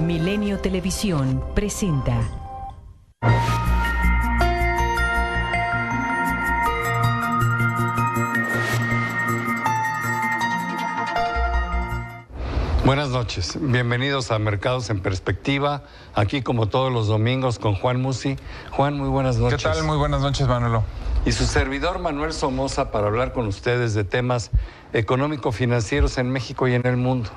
Milenio Televisión presenta. Buenas noches, bienvenidos a Mercados en Perspectiva, aquí como todos los domingos con Juan Musi. Juan, muy buenas noches. ¿Qué tal? Muy buenas noches, Manolo. Y su servidor Manuel Somoza para hablar con ustedes de temas económico-financieros en México y en el mundo.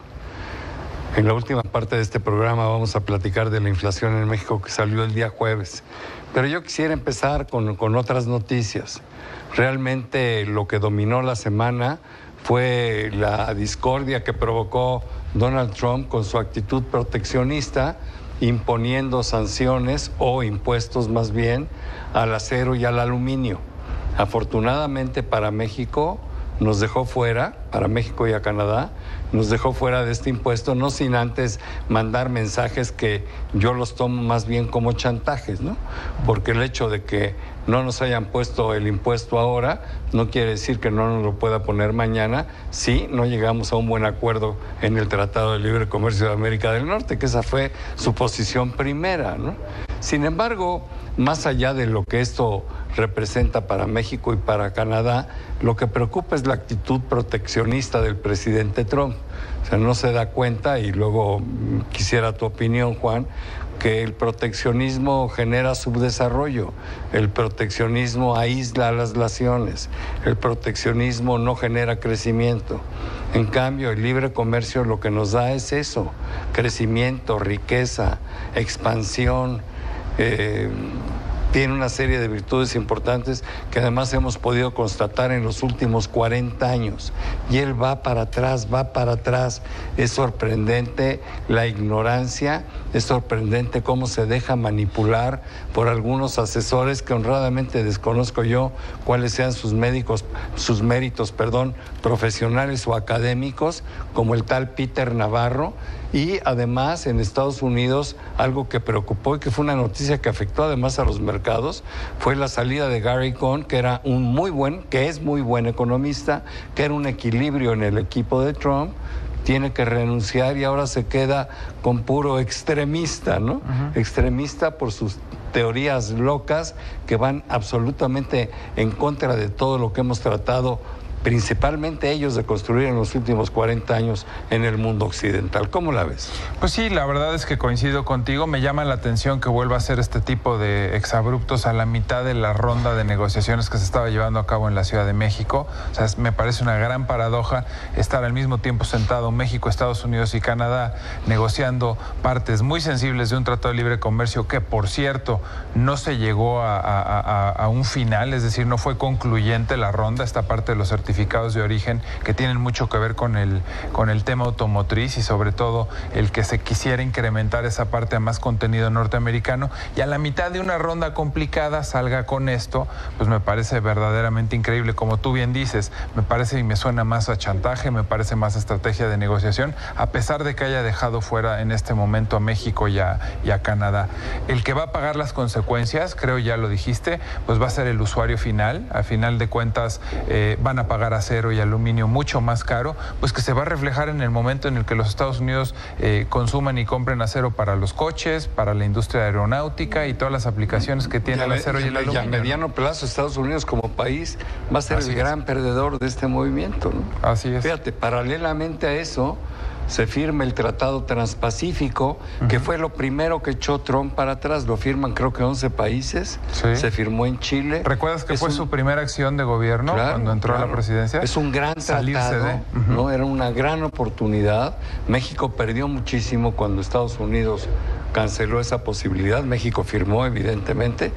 En la última parte de este programa vamos a platicar de la inflación en México que salió el día jueves. Pero yo quisiera empezar con otras noticias. Realmente lo que dominó la semana fue la discordia que provocó Donald Trump con su actitud proteccionista, imponiendo sanciones o impuestos más bien al acero y al aluminio. Afortunadamente para México nos dejó fuera, para México y a Canadá, nos dejó fuera de este impuesto, no sin antes mandar mensajes que yo los tomo más bien como chantajes, ¿no? Porque el hecho de que no nos hayan puesto el impuesto ahora no quiere decir que no nos lo pueda poner mañana si no llegamos a un buen acuerdo en el Tratado de Libre Comercio de América del Norte, que esa fue su posición primera, ¿no? Sin embargo, más allá de lo que esto representa para México y para Canadá, lo que preocupa es la actitud proteccionista del presidente Trump. O sea, no se da cuenta, y luego quisiera tu opinión, Juan, que el proteccionismo genera subdesarrollo, el proteccionismo aísla a las naciones, el proteccionismo no genera crecimiento. En cambio, el libre comercio lo que nos da es eso, crecimiento, riqueza, expansión, tiene una serie de virtudes importantes que además hemos podido constatar en los últimos 40 años. Y él va para atrás, va para atrás. Es sorprendente la ignorancia, es sorprendente cómo se deja manipular por algunos asesores que honradamente desconozco yo cuáles sean sus méritos, profesionales o académicos, como el tal Peter Navarro. Y además en Estados Unidos algo que preocupó y que fue una noticia que afectó además a los mercados fue la salida de Gary Cohn, que era es muy buen economista, que era un equilibrio en el equipo de Trump. Tiene que renunciar y ahora se queda con puro extremista, ¿no? Extremista por sus teorías locas que van absolutamente en contra de todo lo que hemos tratado, principalmente ellos, de construir en los últimos 40 años en el mundo occidental. ¿Cómo la ves? Pues sí, la verdad es que coincido contigo. Me llama la atención que vuelva a hacer este tipo de exabruptos a la mitad de la ronda de negociaciones que se estaba llevando a cabo en la Ciudad de México. O sea, me parece una gran paradoja estar al mismo tiempo sentado México, Estados Unidos y Canadá negociando partes muy sensibles de un tratado de libre comercio que, por cierto, no se llegó a un final, es decir, no fue concluyente la ronda, esta parte de los certificados de origen que tienen mucho que ver con el tema automotriz y sobre todo el que se quisiera incrementar esa parte a más contenido norteamericano, y a la mitad de una ronda complicada salga con esto, pues me parece verdaderamente increíble. Como tú bien dices, me parece y me suena más a chantaje, me parece más a estrategia de negociación, a pesar de que haya dejado fuera en este momento a México y a Canadá. El que va a pagar las consecuencias, creo ya lo dijiste, pues va a ser el usuario final. A final de cuentas van a pagar acero y aluminio mucho más caro, pues que se va a reflejar en el momento en el que los Estados Unidos consuman y compren acero para los coches, para la industria aeronáutica y todas las aplicaciones que tiene el acero y el aluminio. Y a mediano plazo, Estados Unidos como país va a ser el gran perdedor de este movimiento, ¿no? Así es. Fíjate, paralelamente a eso se firma el Tratado Transpacífico, que fue lo primero que echó Trump para atrás. Lo firman creo que 11 países, se firmó en Chile. ¿Recuerdas que fue su primera acción de gobierno cuando entró a la presidencia? Es un gran tratado, ¿no? Era una gran oportunidad. México perdió muchísimo cuando Estados Unidos canceló esa posibilidad. México firmó, evidentemente.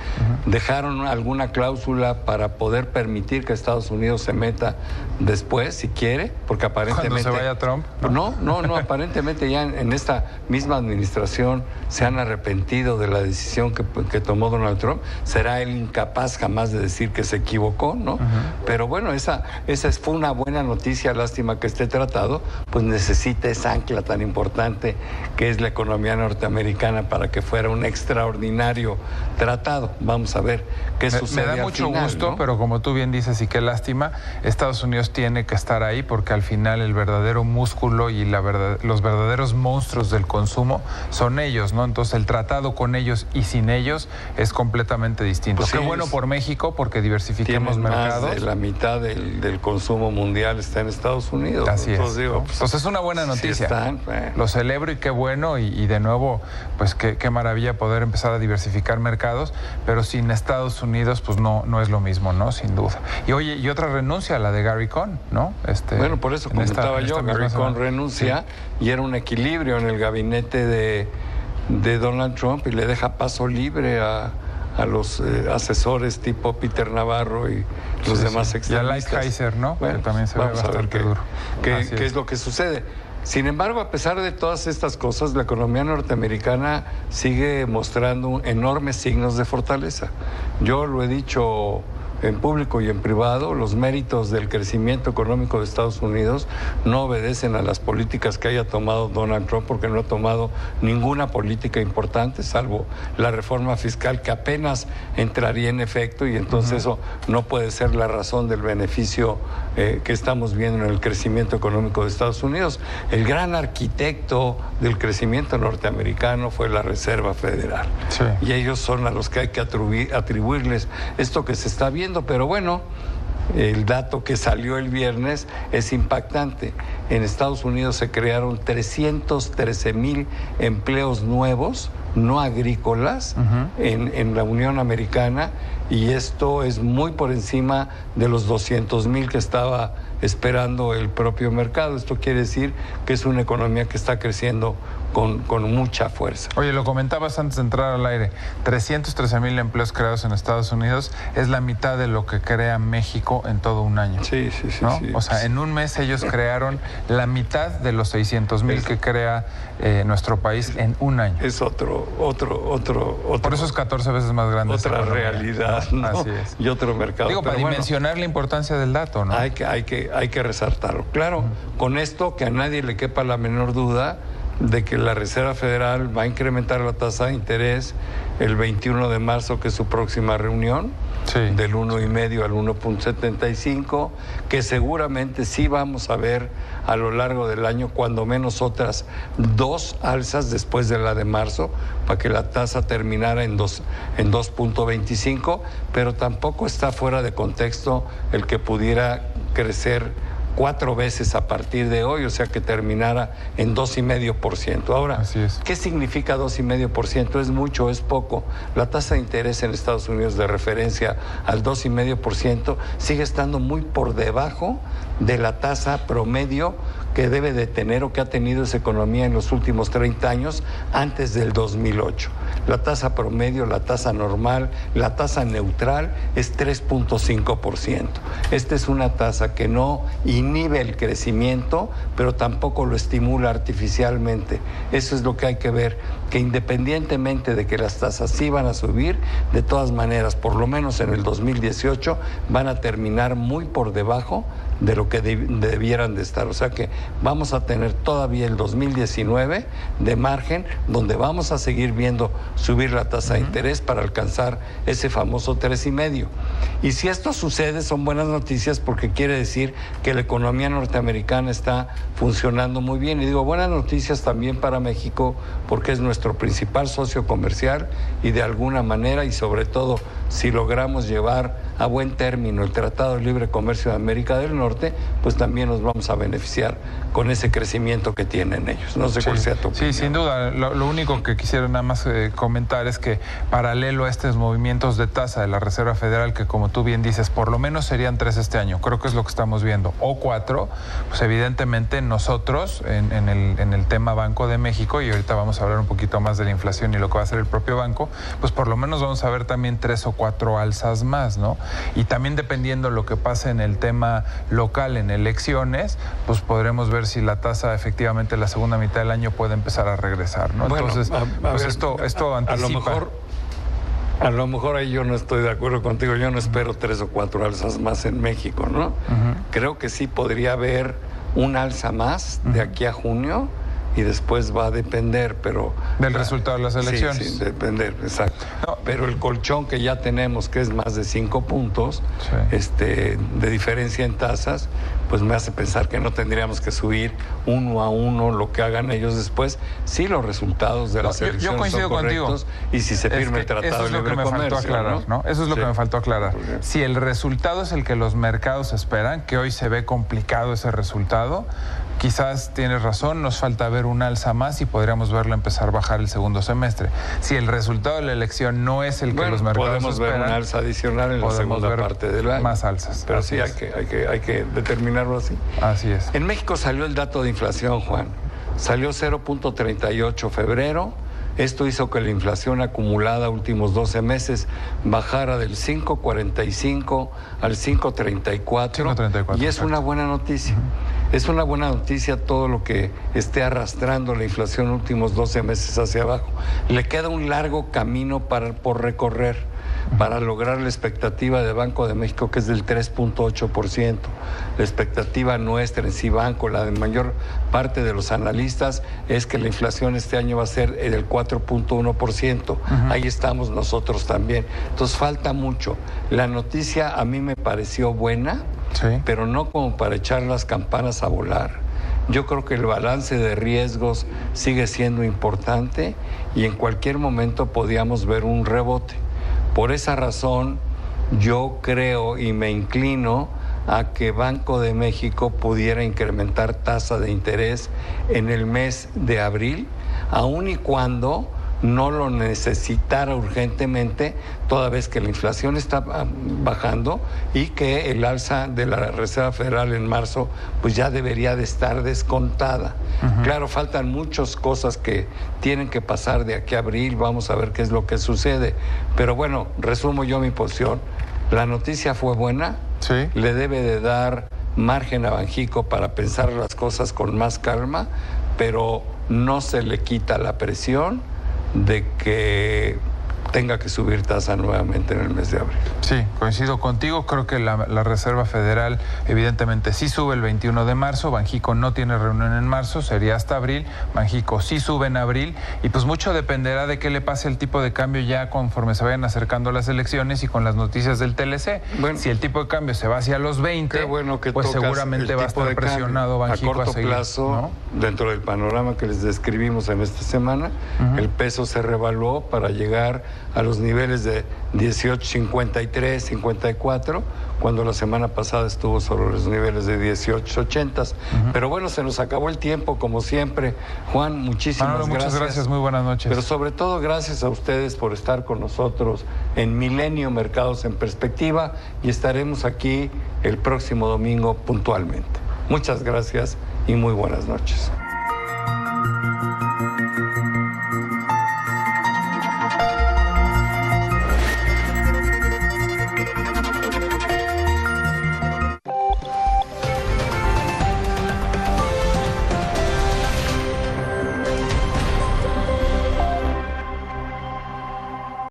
Dejaron alguna cláusula para poder permitir que Estados Unidos se meta después, si quiere, porque aparentemente... ¿Cuando se vaya Trump? No, aparentemente ya en esta misma administración se han arrepentido de la decisión que tomó Donald Trump. Será él incapaz jamás de decir que se equivocó, ¿no? Pero bueno, esa fue una buena noticia. Lástima que este tratado pues necesite esa ancla tan importante que es la economía norteamericana para que fuera un extraordinario tratado. Vamos a ver qué sucede. Me da mucho gusto, ¿no? Pero como tú bien dices, y qué lástima, Estados Unidos tiene que estar ahí porque al final el verdadero músculo y la los verdaderos monstruos del consumo son ellos, ¿no? Entonces el tratado con ellos y sin ellos es completamente distinto. Pues qué sí, bueno por México, porque diversifiquemos mercados. Más de la mitad del consumo mundial está en Estados Unidos. Así Entonces, es. digo, ¿no? pues, Entonces es una buena noticia. Sí están, Lo celebro y qué bueno, y de nuevo, pues qué maravilla poder empezar a diversificar mercados, pero sin Estados Unidos, pues no es lo mismo, ¿no? Sin duda. Y oye, y otra renuncia, la de Gary Cohn, ¿no? Bueno, por eso comentaba yo, Gary Cohn renuncia, sí, y era un equilibrio en el gabinete de Donald Trump y le deja paso libre a los asesores tipo Peter Navarro y los demás extremistas. Y a Lighthizer, ¿no? Bueno, que también se ve bastante duro. ¿Qué es lo que sucede? Sin embargo, a pesar de todas estas cosas, la economía norteamericana sigue mostrando enormes signos de fortaleza. Yo lo he dicho en público y en privado, los méritos del crecimiento económico de Estados Unidos no obedecen a las políticas que haya tomado Donald Trump, porque no ha tomado ninguna política importante, salvo la reforma fiscal que apenas entraría en efecto, y entonces eso no puede ser la razón del beneficio que estamos viendo en el crecimiento económico de Estados Unidos. El gran arquitecto del crecimiento norteamericano fue la Reserva Federal. Sí. Y ellos son a los que hay que atribuirles esto que se está viendo. Pero bueno, el dato que salió el viernes es impactante. En Estados Unidos se crearon 313,000 empleos nuevos, no agrícolas, en la Unión Americana, y esto es muy por encima de los 200,000 que estaba esperando el propio mercado. Esto quiere decir que es una economía que está creciendo con mucha fuerza. Oye, lo comentabas antes de entrar al aire, 313,000 empleos creados en Estados Unidos es la mitad de lo que crea México en todo un año. Sí, ¿no? O sea, en un mes ellos crearon la mitad de los 600,000 que crea nuestro país en un año. Es otro. Por eso es 14 veces más grande. Otra realidad, ¿no? Así es. Y otro mercado. Digo, para dimensionar la importancia del dato, ¿no? Hay que resaltarlo. Claro, con esto que a nadie le quepa la menor duda de que la Reserva Federal va a incrementar la tasa de interés el 21 de marzo, que es su próxima reunión, sí, del 1,5 al 1.75, que seguramente sí vamos a ver a lo largo del año cuando menos otras 2 alzas después de la de marzo, para que la tasa terminara en 2.25, pero tampoco está fuera de contexto el que pudiera crecer 4 veces a partir de hoy, o sea que terminara en 2,5%. Ahora, ¿qué significa 2,5%? ¿Es mucho? ¿Es poco? La tasa de interés en Estados Unidos de referencia al 2,5% sigue estando muy por debajo de la tasa promedio que debe de tener o que ha tenido esa economía en los últimos 30 años antes del 2008. La tasa promedio, la tasa normal, la tasa neutral es 3.5%. Esta es una tasa que no inhibe el crecimiento, pero tampoco lo estimula artificialmente. Eso es lo que hay que ver, que independientemente de que las tasas sí van a subir, de todas maneras, por lo menos en el 2018, van a terminar muy por debajo de lo que debieran de estar. O sea que vamos a tener todavía el 2019 de margen, donde vamos a seguir viendo subir la tasa de interés para alcanzar ese famoso 3,5. Y si esto sucede, son buenas noticias, porque quiere decir que la economía norteamericana está funcionando muy bien. Y digo buenas noticias también para México, porque es nuestro principal socio comercial, y de alguna manera, y sobre todo si logramos llevar a buen término el Tratado de Libre Comercio de América del Norte, pues también nos vamos a beneficiar con ese crecimiento que tienen ellos. No sé cuál sea tu opinión. Sí, sin duda. Lo único que quisiera nada más comentar es que paralelo a estos movimientos de tasa de la Reserva Federal, que como tú bien dices, por lo menos serían 3 este año, creo que es lo que estamos viendo, o 4, pues evidentemente nosotros en el tema Banco de México, y ahorita vamos a hablar un poquito más de la inflación y lo que va a hacer el propio banco, pues por lo menos vamos a ver también 3 o 4 alzas más, ¿no? Y también dependiendo lo que pase en el tema local, en elecciones, pues podremos ver si la tasa efectivamente en la segunda mitad del año puede empezar a regresar, ¿no? Bueno, entonces, pues esto anticipa. A lo mejor ahí yo no estoy de acuerdo contigo. Yo no espero 3 o 4 alzas más en México, ¿no? Creo que sí podría haber un alza más de aquí a junio, y después va a depender, pero... Del resultado de las elecciones. Sí, depender, exacto. No. Pero el colchón que ya tenemos, que es más de 5 puntos, de diferencia en tasas, pues me hace pensar que no tendríamos que subir 1 a 1 lo que hagan ellos después, si los resultados de las elecciones yo coincido son correctos contigo. Y si se firma el Tratado de Libre Comercio. ¿no? Eso es lo que me faltó aclarar. Si el resultado es el que los mercados esperan, que hoy se ve complicado ese resultado, quizás tienes razón, nos falta ver un alza más y podríamos verlo empezar a bajar el segundo semestre. Si el resultado de la elección no es el que los mercados podemos esperan, ver un alza adicional en la segunda parte del año. Más alzas. Pero sí hay que determinarlo así. Así es. En México salió el dato de inflación, Juan. Salió 0.38 febrero. Esto hizo que la inflación acumulada últimos 12 meses bajara del 5.45 al 5.34. Y es una buena noticia. Es una buena noticia todo lo que esté arrastrando la inflación últimos 12 meses hacia abajo. Le queda un largo camino por recorrer para lograr la expectativa de Banco de México, que es del 3.8%. La expectativa nuestra en Cibanco, la de mayor parte de los analistas, es que la inflación este año va a ser del 4.1%. Ahí estamos nosotros también. Entonces falta mucho. La noticia a mí me pareció buena, pero no como para echar las campanas a volar. Yo creo que el balance de riesgos sigue siendo importante y en cualquier momento podíamos ver un rebote. Por esa razón, yo creo y me inclino a que Banco de México pudiera incrementar tasa de interés en el mes de abril, aun y cuando no lo necesitara urgentemente, toda vez que la inflación está bajando y que el alza de la Reserva Federal en marzo pues ya debería de estar descontada. Claro, faltan muchas cosas que tienen que pasar de aquí a abril, vamos a ver qué es lo que sucede, pero bueno, resumo yo mi posición. La noticia fue buena, le debe de dar margen a Banxico para pensar las cosas con más calma, pero no se le quita la presión de que tenga que subir tasa nuevamente en el mes de abril. Sí, coincido contigo. Creo que la Reserva Federal evidentemente sí sube el 21 de marzo. Banxico no tiene reunión en marzo, sería hasta abril. Banxico sí sube en abril y pues mucho dependerá de qué le pase el tipo de cambio ya conforme se vayan acercando las elecciones y con las noticias del TLC. Bueno, si el tipo de cambio se va hacia los 20, pues seguramente va a estar presionado Banxico a corto plazo, ¿no? Dentro del panorama que les describimos en esta semana, el peso se revaluó para llegar a los niveles de 18.53, 54, cuando la semana pasada estuvo sobre los niveles de 18.80. Pero bueno, se nos acabó el tiempo, como siempre. Juan, muchísimas gracias. Muchas gracias, muy buenas noches. Pero sobre todo, gracias a ustedes por estar con nosotros en Milenio Mercados en Perspectiva y estaremos aquí el próximo domingo puntualmente. Muchas gracias y muy buenas noches.